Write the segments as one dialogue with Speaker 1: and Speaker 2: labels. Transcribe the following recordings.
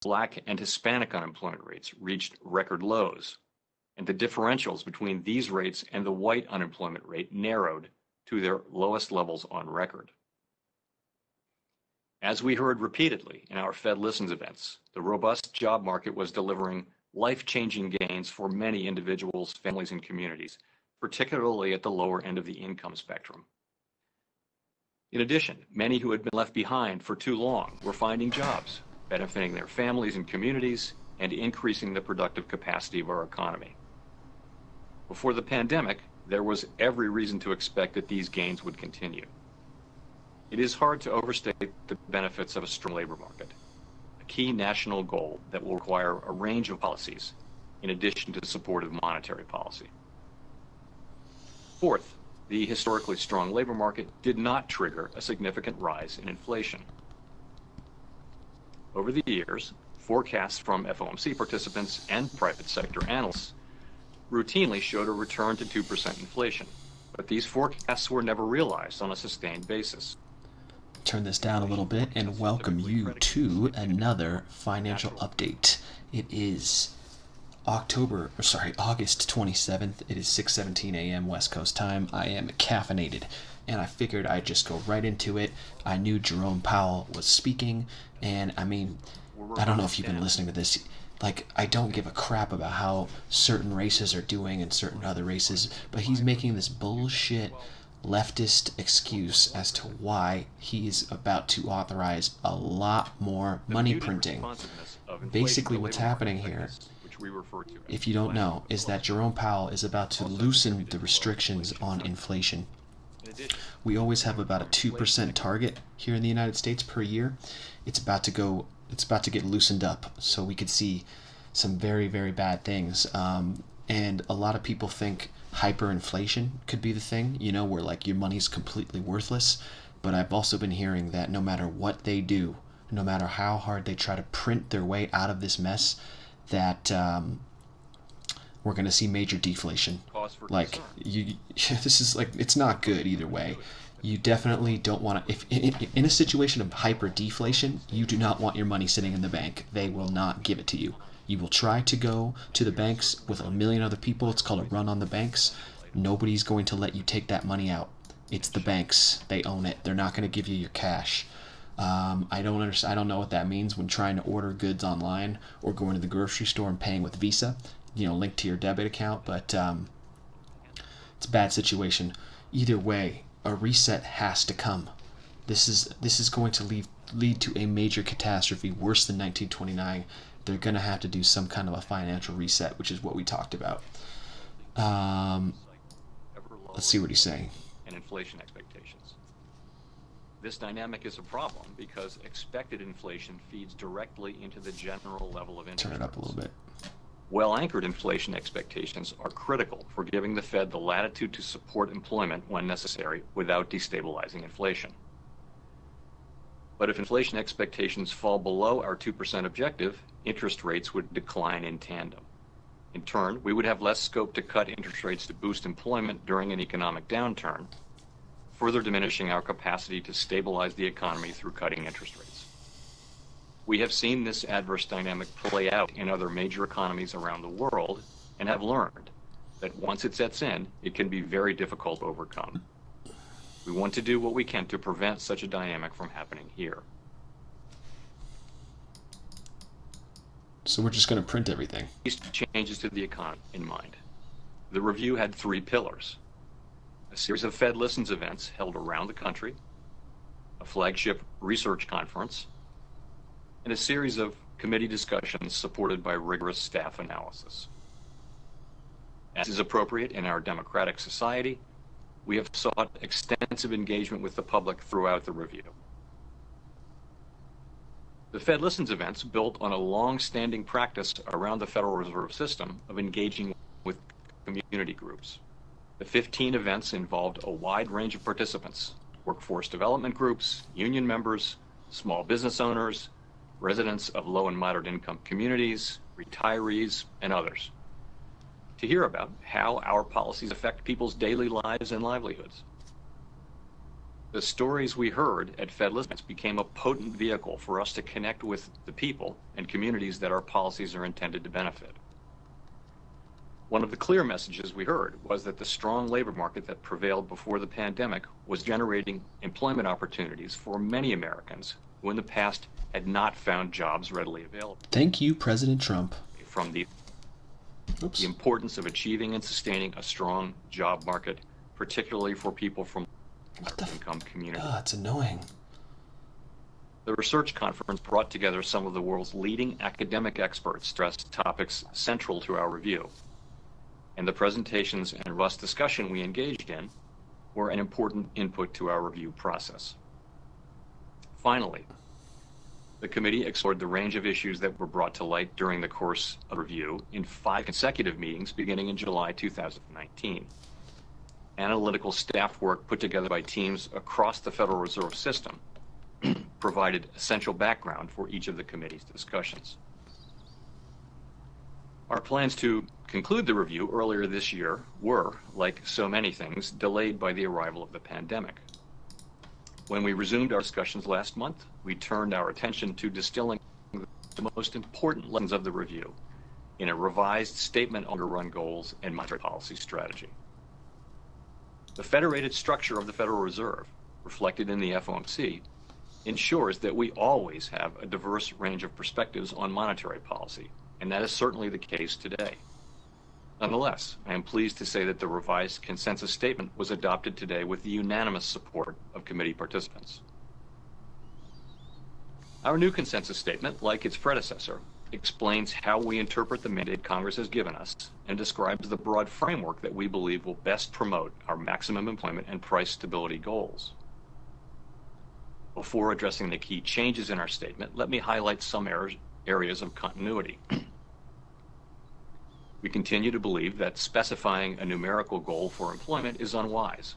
Speaker 1: Black and Hispanic unemployment rates reached record lows, and the differentials between these rates and the white unemployment rate narrowed to their lowest levels on record. As we heard repeatedly in our Fed Listens events, the robust job market was delivering life-changing gains for many individuals, families, and communities, particularly at the lower end of the income spectrum. In addition, many who had been left behind for too long were finding jobs, benefiting their families and communities, and increasing the productive capacity of our economy. Before the pandemic, there was every reason to expect that these gains would continue. It is hard to overstate the benefits of a strong labor market, a key national goal that will require a range of policies in addition to supportive monetary policy. Fourth, the historically strong labor market did not trigger a significant rise in inflation. Over the years, forecasts from FOMC participants and private sector analysts routinely showed a return to 2% inflation, but these forecasts were never realized on a sustained basis.
Speaker 2: Turn this down a little bit and welcome you to another financial update. It is August 27th. It is 6:17 a.m. West Coast time. I am caffeinated, and I figured I'd just go right into it. I knew Jerome Powell was speaking, and I mean, I don't know if you've been listening to this. Like, I don't give a crap about how certain races are doing and certain other races, but he's making this bullshit leftist excuse as to why he is about to authorize a lot more money printing. Basically, what's happening here, if you don't know, is that Jerome Powell is about to loosen the restrictions on inflation. We always have about a 2% target here in the United States per year. It's about to get loosened up, so we could see some very, very bad things. And a lot of people think hyperinflation could be the thing, where like your money's completely worthless. But I've also been hearing that no matter what they do, no matter how hard they try to print their way out of this mess, that we're going to see major deflation. Like, this is like, it's not good either way. You definitely don't want to, if in a situation of hyper deflation, you do not want your money sitting in the bank. They will not give it to you. You will try to go to the banks with a million other people. It's called a run on the banks. Nobody's going to let you take that money out. It's the banks. They own it. They're not going to give you your cash. I don't understand. I don't know what that means when trying to order goods online or going to the grocery store and paying with Visa, linked to your debit account. But it's a bad situation. Either way, a reset has to come. This is going to lead to a major catastrophe worse than 1929. They're going to have to do some kind of a financial reset, which is what we talked about. Let's see what he's saying.
Speaker 1: And inflation expectations. This dynamic is a problem because expected inflation feeds directly into the general level of interest.
Speaker 2: Turn it up a little bit.
Speaker 1: Well-anchored inflation expectations are critical for giving the Fed the latitude to support employment when necessary without destabilizing inflation. But if inflation expectations fall below our 2% objective, interest rates would decline in tandem. In turn, we would have less scope to cut interest rates to boost employment during an economic downturn, further diminishing our capacity to stabilize the economy through cutting interest rates. We have seen this adverse dynamic play out in other major economies around the world and have learned that once it sets in, it can be very difficult to overcome. We want to do what we can to prevent such a dynamic from happening here.
Speaker 2: So we're just going to print everything.
Speaker 1: These changes to the economy in mind. The review had 3 pillars: a series of Fed Listens events held around the country, a flagship research conference, and a series of committee discussions supported by rigorous staff analysis. As is appropriate in our democratic society, we have sought extensive engagement with the public throughout the review. The Fed Listens events built on a long-standing practice around the Federal Reserve System of engaging with community groups. The 15 events involved a wide range of participants: workforce development groups, union members, small business owners, residents of low and moderate income communities, retirees, and others, to hear about how our policies affect people's daily lives and livelihoods. The stories we heard at Fed Listeners became a potent vehicle for us to connect with the people and communities that our policies are intended to benefit. One of the clear messages we heard was that the strong labor market that prevailed before the pandemic was generating employment opportunities for many Americans who in the past had not found jobs readily available.
Speaker 2: Thank you, President Trump.
Speaker 1: From the importance of achieving and sustaining a strong job market, particularly for people from low-income communities.
Speaker 2: God, it's annoying.
Speaker 1: The research conference brought together some of the world's leading academic experts to address topics central to our review. And the presentations and robust discussion we engaged in were an important input to our review process. Finally, the committee explored the range of issues that were brought to light during the course of review in 5 consecutive meetings beginning in July 2019. Analytical staff work put together by teams across the Federal Reserve System provided essential background for each of the committee's discussions. Our plans to conclude the review earlier this year were, like so many things, delayed by the arrival of the pandemic. When we resumed our discussions last month, we turned our attention to distilling the most important lessons of the review in a revised statement on run goals and monetary policy strategy. The federated structure of the Federal Reserve, reflected in the FOMC, ensures that we always have a diverse range of perspectives on monetary policy, and that is certainly the case today. Nonetheless, I am pleased to say that the revised consensus statement was adopted today with the unanimous support of committee participants. Our new consensus statement, like its predecessor, explains how we interpret the mandate Congress has given us and describes the broad framework that we believe will best promote our maximum employment and price stability goals. Before addressing the key changes in our statement, let me highlight some areas of continuity. We continue to believe that specifying a numerical goal for employment is unwise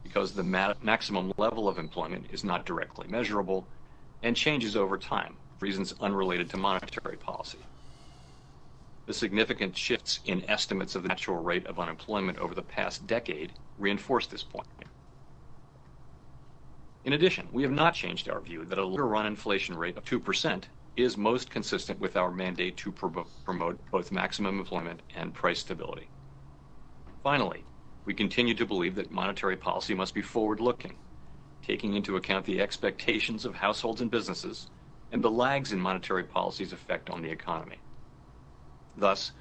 Speaker 1: because the maximum level of employment is not directly measurable and changes over time, for reasons unrelated to monetary policy. The significant shifts in estimates of the natural rate of unemployment over the past decade reinforce this point. In addition, we have not changed our view that a longer-run inflation rate of 2% is most consistent with our mandate to promote both maximum employment and price stability. Finally, we continue to believe that monetary policy must be forward-looking, taking into account the expectations of households and businesses and the lags in monetary policy's effect on the economy. Thus,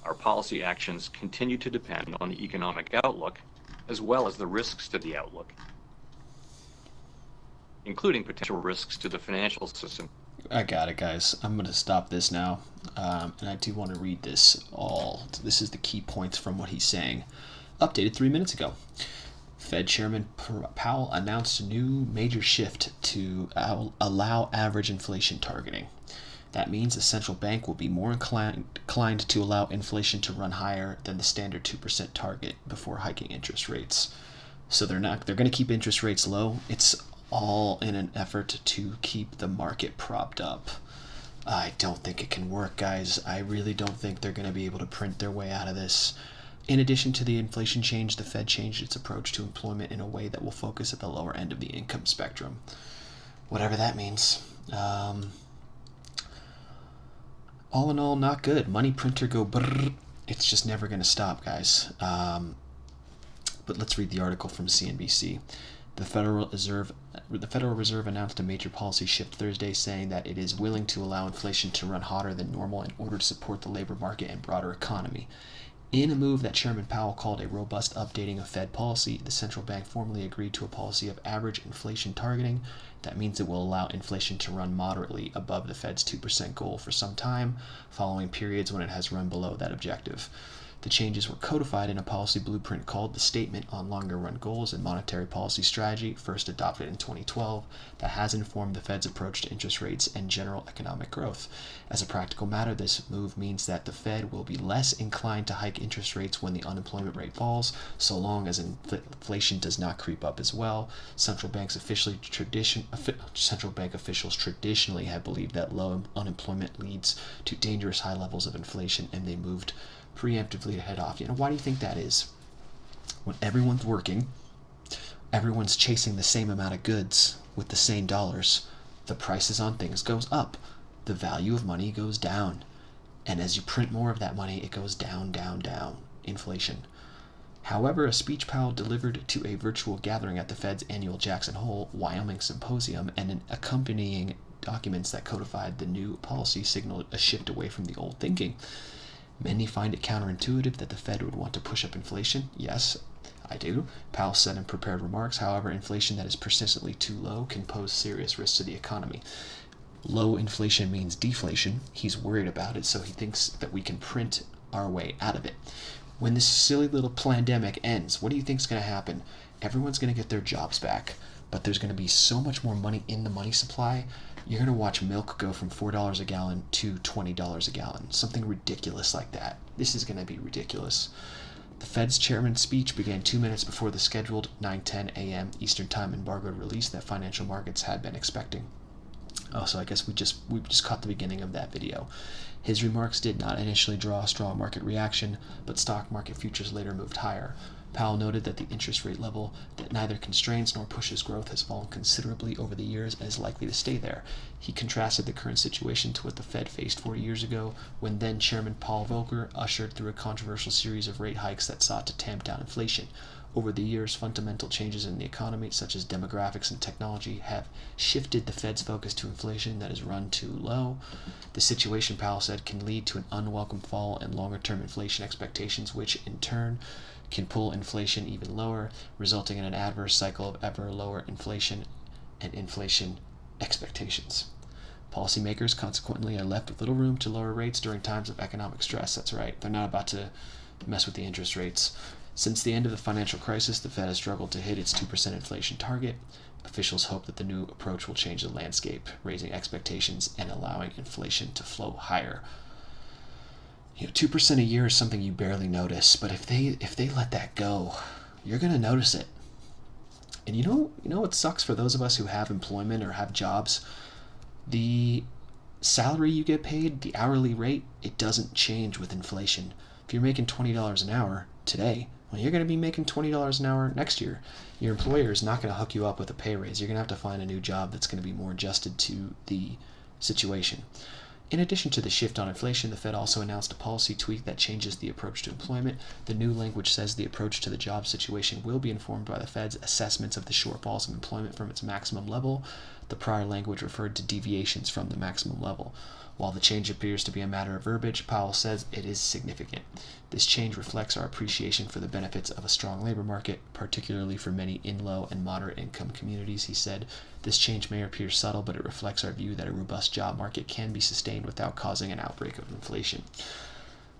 Speaker 1: our policy actions continue to depend on the economic outlook as well as the risks to the outlook, including potential risks to the financial system.
Speaker 2: I got it, guys. I'm going to stop this now, and I do want to read this all. This is the key points from what he's saying. Updated 3 minutes ago. Fed Chairman Powell announced a new major shift to allow average inflation targeting. That means the central bank will be more inclined to allow inflation to run higher than the standard 2% target before hiking interest rates. So they're going to keep interest rates low. It's all in an effort to keep the market propped up. I don't think it can work, guys. I really don't think they're going to be able to print their way out of this. In addition to the inflation change, the Fed changed its approach to employment in a way that will focus at the lower end of the income spectrum. Whatever that means. All in all, not good. Money printer go brrr. It's just never going to stop, guys. But let's read the article from CNBC. The Federal Reserve announced a major policy shift Thursday, saying that it is willing to allow inflation to run hotter than normal in order to support the labor market and broader economy. In a move that Chairman Powell called a robust updating of Fed policy, the central bank formally agreed to a policy of average inflation targeting. That means it will allow inflation to run moderately above the Fed's 2% goal for some time, following periods when it has run below that objective. The changes were codified in a policy blueprint called the Statement on Longer Run Goals and Monetary Policy Strategy, first adopted in 2012, that has informed the Fed's approach to interest rates and general economic growth. As a practical matter, this move means that the Fed will be less inclined to hike interest rates when the unemployment rate falls, so long as inflation does not creep up as well. Central bank officials traditionally have believed that low unemployment leads to dangerous high levels of inflation, and they moved preemptively to head off. Why do you think that is? When everyone's working, everyone's chasing the same amount of goods with the same dollars, the prices on things goes up. The value of money goes down. And as you print more of that money, it goes down, down, down. Inflation. However, a speech Powell delivered to a virtual gathering at the Fed's annual Jackson Hole, Wyoming symposium, and an accompanying documents that codified the new policy signaled a shift away from the old thinking. Many find it counterintuitive that the Fed would want to push up inflation. Yes, I do. Powell said in prepared remarks, however, inflation that is persistently too low can pose serious risks to the economy. Low inflation means deflation. He's worried about it, so he thinks that we can print our way out of it. When this silly little pandemic ends, what do you think is going to happen? Everyone's going to get their jobs back, but there's going to be so much more money in the money supply. You're going to watch milk go from $4 a gallon to $20 a gallon. Something ridiculous like that. This is going to be ridiculous. The Fed's chairman's speech began 2 minutes before the scheduled 9:10 a.m. Eastern Time embargoed release that financial markets had been expecting. Oh, so I guess we just caught the beginning of that video. His remarks did not initially draw a strong market reaction, but stock market futures later moved higher. Powell noted that the interest rate level that neither constrains nor pushes growth has fallen considerably over the years and is likely to stay there. He contrasted the current situation to what the Fed faced 40 years ago, when then Chairman Paul Volcker ushered through a controversial series of rate hikes that sought to tamp down inflation. Over the years, fundamental changes in the economy, such as demographics and technology, have shifted the Fed's focus to inflation that is run too low. The situation, Powell said, can lead to an unwelcome fall in longer-term inflation expectations, which, in turn, can pull inflation even lower, resulting in an adverse cycle of ever lower inflation and inflation expectations. Policymakers, consequently, are left with little room to lower rates during times of economic stress. That's right. They're not about to mess with the interest rates. Since the end of the financial crisis, the Fed has struggled to hit its 2% inflation target. Officials hope that the new approach will change the landscape, raising expectations and allowing inflation to flow higher. 2% a year is something you barely notice, but if they let that go, you're going to notice it. And you know what sucks for those of us who have employment or have jobs? The salary you get paid, the hourly rate, it doesn't change with inflation. If you're making $20 an hour today, well, you're going to be making $20 an hour next year. Your employer is not going to hook you up with a pay raise. You're going to have to find a new job that's going to be more adjusted to the situation. In addition to the shift on inflation, the Fed also announced a policy tweak that changes the approach to employment. The new language says the approach to the job situation will be informed by the Fed's assessments of the shortfalls of employment from its maximum level. The prior language referred to deviations from the maximum level. While the change appears to be a matter of verbiage, Powell says it is significant. This change reflects our appreciation for the benefits of a strong labor market, particularly for many in low and moderate income communities, he said. This change may appear subtle, but it reflects our view that a robust job market can be sustained without causing an outbreak of inflation.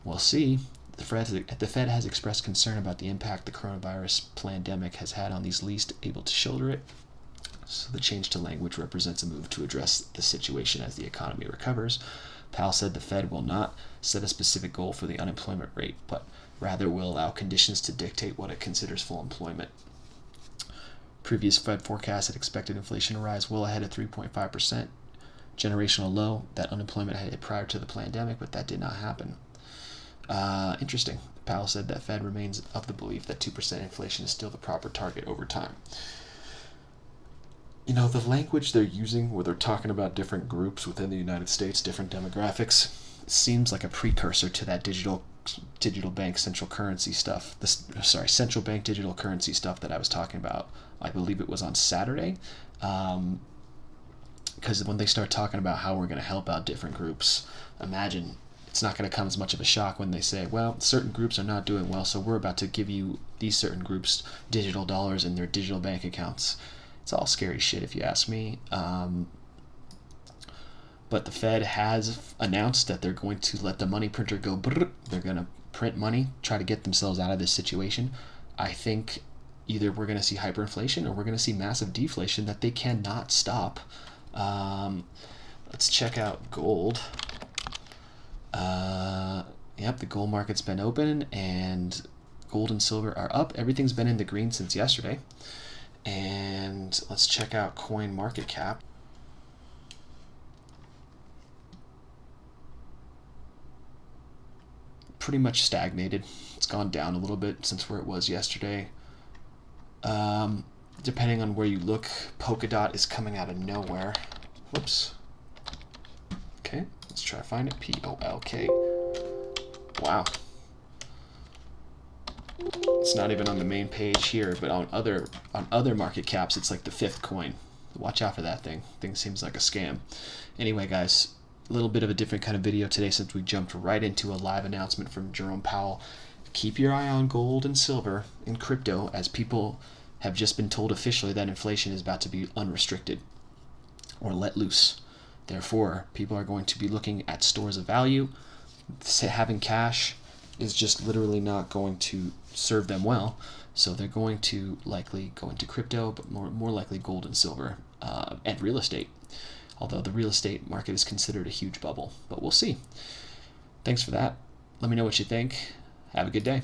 Speaker 2: We'll see. The Fed has expressed concern about the impact the coronavirus pandemic has had on these least able to shoulder it. So the change to language represents a move to address the situation as the economy recovers. Powell said the Fed will not set a specific goal for the unemployment rate, but rather will allow conditions to dictate what it considers full employment. Previous Fed forecasts had expected inflation to rise well ahead of 3.5%, generational low that unemployment had hit prior to the pandemic, but that did not happen. Interesting. Powell said that Fed remains of the belief that 2% inflation is still the proper target over time. The language they're using where they're talking about different groups within the United States, different demographics, seems like a precursor to that digital bank central currency stuff. Central bank digital currency stuff that I was talking about. I believe it was on Saturday. Because when they start talking about how we're going to help out different groups, imagine it's not going to come as much of a shock when they say, well, certain groups are not doing well, so we're about to give you these certain groups digital dollars in their digital bank accounts. It's all scary shit if you ask me. But the Fed has announced that they're going to let the money printer go brrr. They're going to print money, try to get themselves out of this situation. I think either we're going to see hyperinflation or we're going to see massive deflation that they cannot stop. Let's check out gold. The gold market's been open and gold and silver are up. Everything's been in the green since yesterday. And let's check out coin market cap. Pretty much stagnated. It's gone down a little bit since where it was yesterday. depending on where you look, Polkadot is coming out of nowhere. Whoops. Okay, let's try to find it. P-O-L-K. Wow. It's not even on the main page here, but on other market caps, it's like the 5th coin. Watch out for that thing. Thing seems like a scam. Anyway, guys, a little bit of a different kind of video today since we jumped right into a live announcement from Jerome Powell. Keep your eye on gold and silver and crypto, as people have just been told officially that inflation is about to be unrestricted or let loose. Therefore, people are going to be looking at stores of value. Having cash is just literally not going to serve them well. So they're going to likely go into crypto, but more likely gold and silver, and real estate. Although the real estate market is considered a huge bubble, but we'll see. Thanks for that. Let me know what you think. Have a good day.